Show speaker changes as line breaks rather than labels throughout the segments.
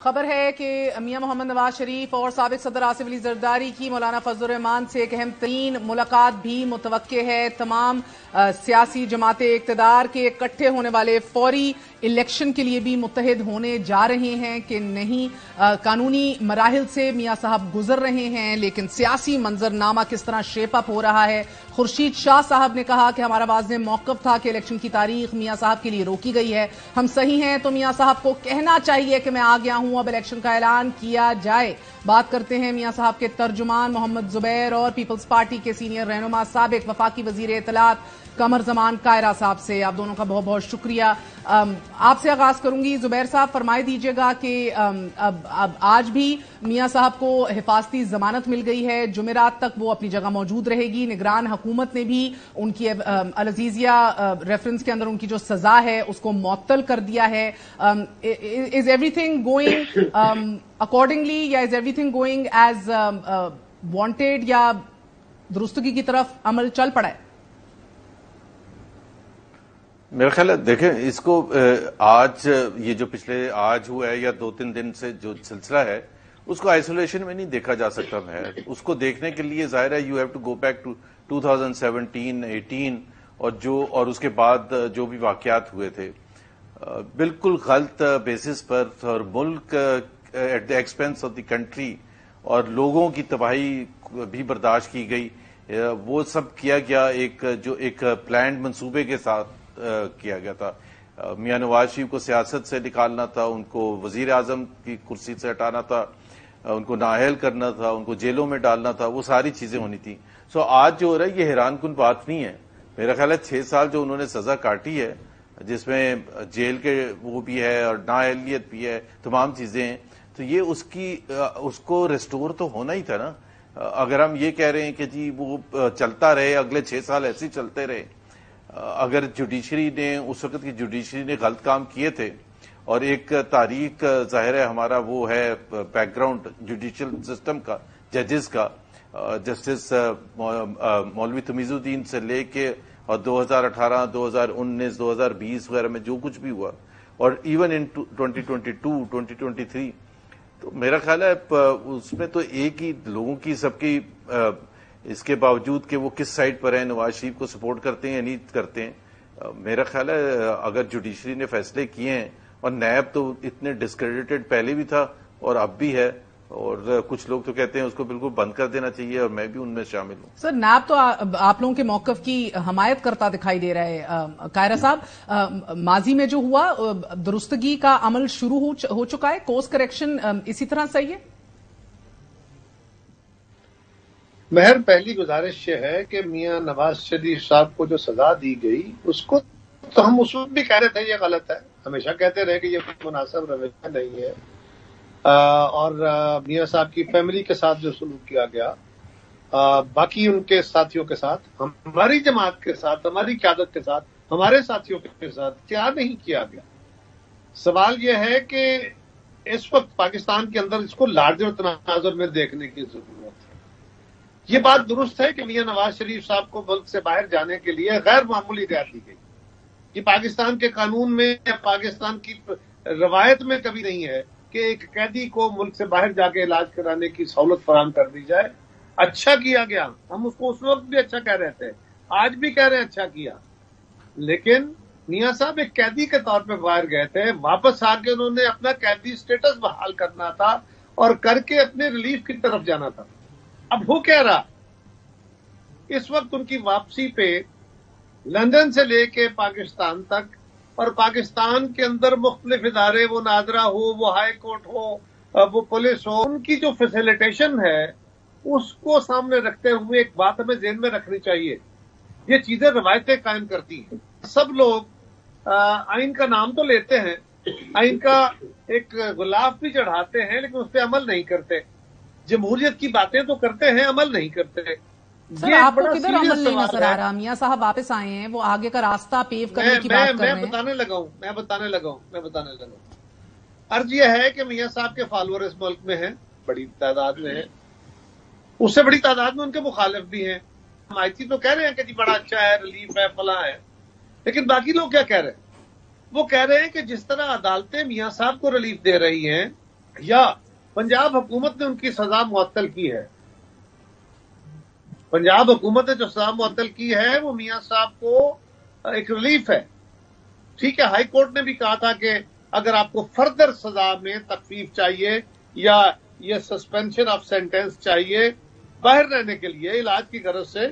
خبر ہے کہ میاں محمد نواز شریف اور سابق صدر آصف علی زرداری کی مولانا فضل الرحمان سے ایک اہم ترین ملاقات بھی متوقع ہے۔ تمام سیاسی جماعتیں اقتدار کے اکٹھے ہونے والے فوری الیکشن کے لیے بھی متحد ہونے جا رہے ہیں کہ نہیں۔ قانونی مراحل سے میاں صاحب گزر رہے ہیں، لیکن سیاسی منظرنامہ کس طرح شیپ اپ ہو رہا ہے۔ خورشید شاہ صاحب نے کہا کہ ہمارا واضح موقف تھا کہ الیکشن کی تاریخ میاں صاحب کے لیے روکی گئی ہے، ہم صحیح ہیں تو میاں صاحب کو کہنا چاہیے کہ میں آ گیا ہوں، اب الیکشن کا اعلان کیا جائے۔ بات کرتے ہیں میاں صاحب کے ترجمان محمد زبیر اور پیپلز پارٹی کے سینئر رہنما سابق وفاقی وزیر اطلاعات قمر زمان کائرہ صاحب سے۔ آپ دونوں کا بہت بہت شکریہ۔ آپ سے آغاز کروں گی، زبیر صاحب فرمائے دیجیے گا کہ اب آج بھی میاں صاحب کو حفاظتی ضمانت مل گئی ہے، جمعرات تک وہ اپنی جگہ موجود رہے گی۔ نگران حکومت نے بھی ان کی العزیزیہ ریفرنس کے اندر ان کی جو سزا ہے اس کو معطل کر دیا ہے۔ Is everything going accordingly یا is everything going as wanted یا درستگی کی طرف عمل چل پڑا ہے؟
میرا خیال ہے دیکھیں اس کو آج یہ جو پچھلے آج ہوا ہے یا 2-3 دن سے جو سلسلہ ہے اس کو آئسولیشن میں نہیں دیکھا جا سکتا ہے۔ اس کو دیکھنے کے لیے ظاہر ہے you have to go back to 2017-18 اور اس کے بعد جو بھی واقعات ہوئے تھے بالکل غلط بیسس پر، اور ملک at the expense of the country اور لوگوں کی تباہی بھی برداشت کی گئی۔ وہ سب کیا گیا ایک پلانڈ منصوبے کے ساتھ کیا گیا تھا۔ میاں نواز شریف کو سیاست سے نکالنا تھا، ان کو وزیر اعظم کی کرسی سے ہٹانا تھا، ان کو نااہل کرنا تھا، ان کو جیلوں میں ڈالنا تھا، وہ ساری چیزیں ہونی تھیں۔ آج جو ہو رہا ہے یہ حیران کن بات نہیں ہے۔ میرا خیال ہے 6 سال جو انہوں نے سزا کاٹی ہے، جس میں جیل کے وہ بھی ہے اور نااہلیت بھی ہے، تمام چیزیں ہیں، تو یہ اس کو ریسٹور تو ہونا ہی تھا نا۔ اگر ہم یہ کہہ رہے ہیں کہ جی وہ چلتا رہے، اگلے 6 سال ایسے ہی چلتے رہے، اگر جوڈیشری نے اس وقت کی جوڈیشری نے غلط کام کیے تھے، اور ایک تاریخ ظاہر ہے ہمارا وہ ہے بیک گراؤنڈ جوڈیشل سسٹم کا، ججز کا، جسٹس مولوی تمیز الدین سے لے کے اور 2018 2019 2020 وغیرہ میں جو کچھ بھی ہوا، اور ایون ان 2022 2023، تو میرا خیال ہے اس میں تو ایک ہی لوگوں کی سب کی اس کے باوجود کہ وہ کس سائڈ پر ہیں، نواز شریف کو سپورٹ کرتے ہیں یا نہیں کرتے ہیں۔ میرا خیال ہے اگر جوڈیشری نے فیصلے کیے ہیں، اور نیب تو اتنے ڈسکریڈیٹڈ پہلے بھی تھا اور اب بھی ہے، اور کچھ لوگ تو کہتے ہیں اس کو بالکل بند کر دینا چاہیے، اور میں بھی ان میں شامل ہوں۔
سر نیب تو آپ لوگوں کے موقف کی حمایت کرتا دکھائی دے رہا ہے۔ کائرہ صاحب، ماضی میں جو ہوا درستگی کا عمل شروع ہو چکا ہے، کورس کریکشن اسی طرح صحیح ہے؟
مہر، پہلی گزارش یہ ہے کہ میاں نواز شریف صاحب کو جو سزا دی گئی اس کو تو ہم اس وقت بھی کہہ رہے تھے یہ غلط ہے، ہمیشہ کہتے رہے کہ یہ مناسب رویہ نہیں ہے، اور میاں صاحب کی فیملی کے ساتھ جو سلوک کیا گیا، باقی ان کے ساتھیوں کے ساتھ، ہماری جماعت کے ساتھ، ہماری قیادت کے ساتھ، ہمارے ساتھیوں کے ساتھ کیا نہیں کیا گیا۔ سوال یہ ہے کہ اس وقت پاکستان کے اندر اس کو لارجر تناظر میں دیکھنے کی ضرورت ہے۔ یہ بات درست ہے کہ میاں نواز شریف صاحب کو ملک سے باہر جانے کے لیے غیر معمولی رعایت دی گئی۔ یہ پاکستان کے قانون میں یا پاکستان کی روایت میں کبھی نہیں ہے کہ ایک قیدی کو ملک سے باہر جا کے علاج کرانے کی سہولت فراہم کر دی جائے۔ اچھا کیا گیا، ہم اس کو اس وقت بھی اچھا کہہ رہے تھے، آج بھی کہہ رہے ہیں اچھا کیا، لیکن میاں صاحب ایک قیدی کے طور پہ باہر گئے تھے، واپس آ کے انہوں نے اپنا قیدی سٹیٹس بحال کرنا تھا اور کر کے اپنے ریلیف کی طرف جانا تھا۔ اب وہ کہہ رہا اس وقت ان کی واپسی پہ لندن سے لے کے پاکستان تک، اور پاکستان کے اندر مختلف ادارے، وہ ناظرہ ہو، وہ ہائی کورٹ ہو، وہ پولیس ہو، ان کی جو فیسیلیٹیشن ہے اس کو سامنے رکھتے ہوئے ایک بات ہمیں ذہن میں رکھنی چاہیے، یہ چیزیں روایتیں قائم کرتی ہیں۔ سب لوگ آئین کا نام تو لیتے ہیں، آئین کا ایک غلاف بھی چڑھاتے ہیں، لیکن اس پہ عمل نہیں کرتے۔ جمہوریت کی باتیں تو کرتے ہیں، عمل نہیں کرتے۔
سر آپ کو کدھر عمل نہیں نظر آ رہا؟ میاں صاحب واپس آئے ہیں، وہ آگے کا راستہ پیو کرنے کی بات کر رہے ہیں۔
میں بتانے لگا ہوں۔ عرض یہ ہے کہ میاں صاحب کے فالوور اس ملک میں ہیں، بڑی تعداد میں ہیں، اس سے بڑی تعداد میں ان کے مخالف بھی ہیں۔ حمایتی تو کہہ رہے ہیں کہ جی بڑا اچھا ہے، ریلیف ہے، فلاں ہے، لیکن باقی لوگ کیا کہہ رہے ہیں؟ وہ کہہ رہے ہیں کہ جس طرح عدالتیں میاں صاحب کو ریلیف دے رہی ہیں، یا پنجاب حکومت نے ان کی سزا معطل کی ہے. پنجاب حکومت نے جو سزا معطل کی ہے وہ میاں صاحب کو ایک ریلیف ہے. ٹھیک ہے, ہائی کورٹ نے بھی کہا تھا کہ اگر آپ کو فردر سزا میں تخفیف چاہیے یا یہ سسپینشن آف سینٹینس چاہیے باہر رہنے کے لیے علاج کی غرض سے,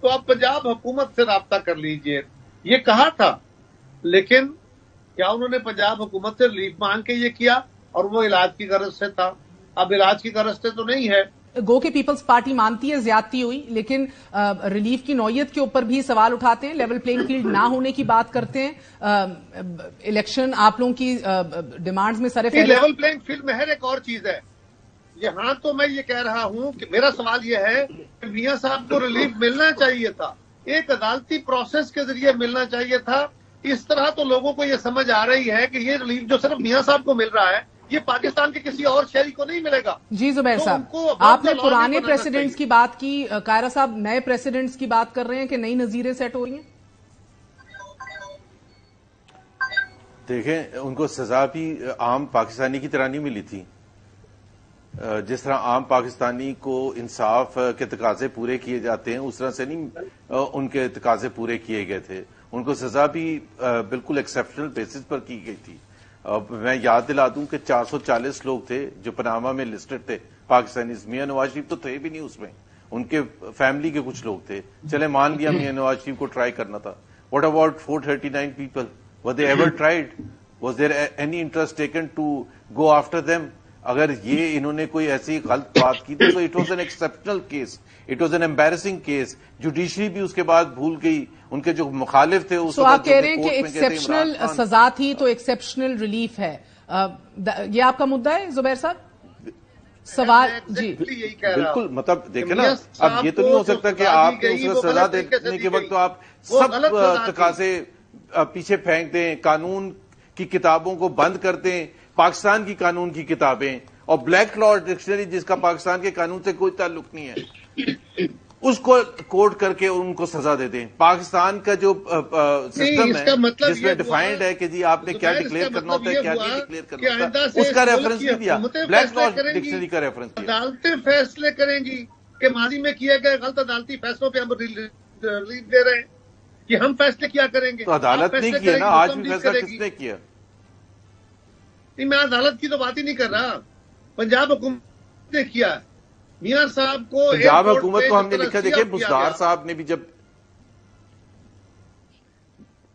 تو آپ پنجاب حکومت سے رابطہ کر لیجئے, یہ کہا تھا. لیکن کیا انہوں نے پنجاب حکومت سے ریلیف مانگ کے یہ کیا؟ اور وہ علاج کی غرض سے تھا. اب علاج کی غرض سے تو نہیں ہے.
گو کہ پیپلز پارٹی مانتی ہے زیادتی ہوئی, لیکن ریلیف کی نوعیت کے اوپر بھی سوال اٹھاتے ہیں, لیول پلینگ فیلڈ نہ ہونے کی بات کرتے ہیں. الیکشن آپ لوگوں کی ڈیمانڈز میں سر فہرست.
لیول پلینگ فیلڈ میں ایک اور چیز ہے. یہاں تو میں یہ کہہ رہا ہوں کہ میرا سوال یہ ہے کہ میاں صاحب کو ریلیف ملنا چاہیے تھا, ایک عدالتی پروسیس کے ذریعے ملنا چاہیے تھا. اس طرح تو لوگوں کو یہ سمجھ آ رہی ہے کہ یہ ریلیف جو صرف میاں صاحب کو مل رہا ہے یہ پاکستان کے کسی اور شہری کو نہیں ملے گا.
جی زبیر صاحب, آپ نے پرانے پریسیڈنٹس کی بات کی, قائرہ صاحب نئے پریسیڈنٹس کی بات کر رہے ہیں کہ نئی نظیریں سیٹ ہو رہی ہیں.
دیکھیں, ان کو سزا بھی عام پاکستانی کی طرح نہیں ملی تھی. جس طرح عام پاکستانی کو انصاف کے تقاضے پورے کیے جاتے ہیں اس طرح سے نہیں ان کے تقاضے پورے کیے گئے تھے. ان کو سزا بھی بالکل ایکسیپشنل بیسس پر کی گئی تھی. میں یاد دلا دوں کہ 440 لوگ تھے جو پاناما میں لسٹڈ تھے پاکستانی. میاں نواز شریف تو تھے بھی نہیں اس میں, ان کے فیملی کے کچھ لوگ تھے. چلے مان لیا میاں نواز شریف کو ٹرائی کرنا تھا. What about 439 people, were they ever tried, was there any interest taken to go after them? اگر یہ انہوں نے کوئی ایسی غلط بات کی تو it was an exceptional case, it was an embarrassing case. Judiciary بھی اس کے بعد بھول گئی, ان کے جو مخالف تھے اس
آپ کہہ رہے ہیں کہ ایکسپشنل سزا تھی تو ایکسپشنل ریلیف ہے, یہ آپ کا مدعا ہے زبیر صاحب؟ سوال جی
بالکل, مطلب دیکھیں نا, اب یہ تو نہیں ہو سکتا کہ آپ کو سزا دینے کے وقت تو آپ سب تقاضے پیچھے پھینک دیں, قانون کی کتابوں کو بند کر دیں, پاکستان کی قانون کی کتابیں اور بلیک لا ڈکشنری جس کا پاکستان کے قانون سے کوئی تعلق نہیں ہے اس کو کوٹ کر کے ان کو سزا دے دیں. پاکستان کا جو سسٹم ہے جس میں ڈیفائنڈ ہے کہ جی آپ نے کیا ڈکلیئر کرنا ہوتا ہے کیا نہیں ڈکلیئر کرنا ہوتا ہے, اس کا ریفرنس نہیں دیا, بلیک لا ڈکشنری کا ریفرنس دیا.
عدالتیں فیصلے کریں گی کہ ماضی میں کیے گئے غلط عدالتی فیصلوں پہ ہم ریلیف دے رہے ہیں کہ ہم فیصلے کیا کریں گے.
تو عدالت نے کیا نا, آج بھی فیصلہ کس نے کیا؟
نہیں, میں عدالت کی تو بات ہی نہیں کر رہا, پنجاب حکومت نے کیا. میاں صاحب کو
پنجاب حکومت کو ہم نے لکھا, دیکھیں بزدار صاحب نے بھی جب,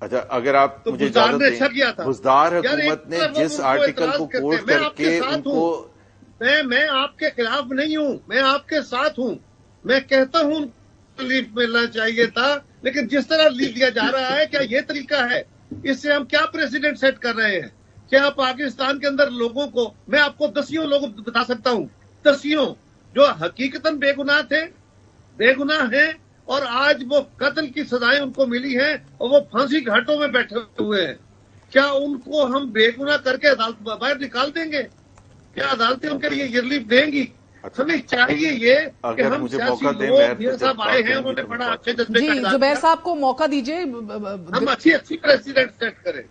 اچھا اگر آپ مجھے اجازت دیں, بزدار حکومت نے جس آرٹیکل کو کوٹ کر کے ان کو,
میں آپ کے خلاف نہیں ہوں, میں آپ کے ساتھ ہوں. میں کہتا ہوں ریلیف ملنا چاہیے تھا, لیکن جس طرح ریلیف دیا جا رہا ہے کیا یہ طریقہ ہے؟ اس سے ہم کیا پریسیڈنٹ سیٹ کر رہے ہیں؟ کیا پاکستان کے اندر لوگوں کو, میں آپ کو دسیوں لوگ بتا سکتا ہوں, دسیوں جو حقیقتاً بے گناہ تھے, بے گناہ ہیں, اور آج وہ قتل کی سزائیں ان کو ملی ہیں اور وہ پھانسی گھاٹوں میں بیٹھے ہوئے ہیں. کیا ان کو ہم بے گناہ کر کے عدالت باہر نکال دیں گے؟ کیا عدالتیں ان کے لیے ریلیف دیں گی؟ ہمیں چاہیے یہ کہ ہم سیاسی لوگ, میاں صاحب آئے ہیں, انہوں نے بڑا اچھے جذبے کا,
زبیر صاحب کو موقع دیجیے,
ہم اچھی پریسیڈنٹ سیٹ کریں.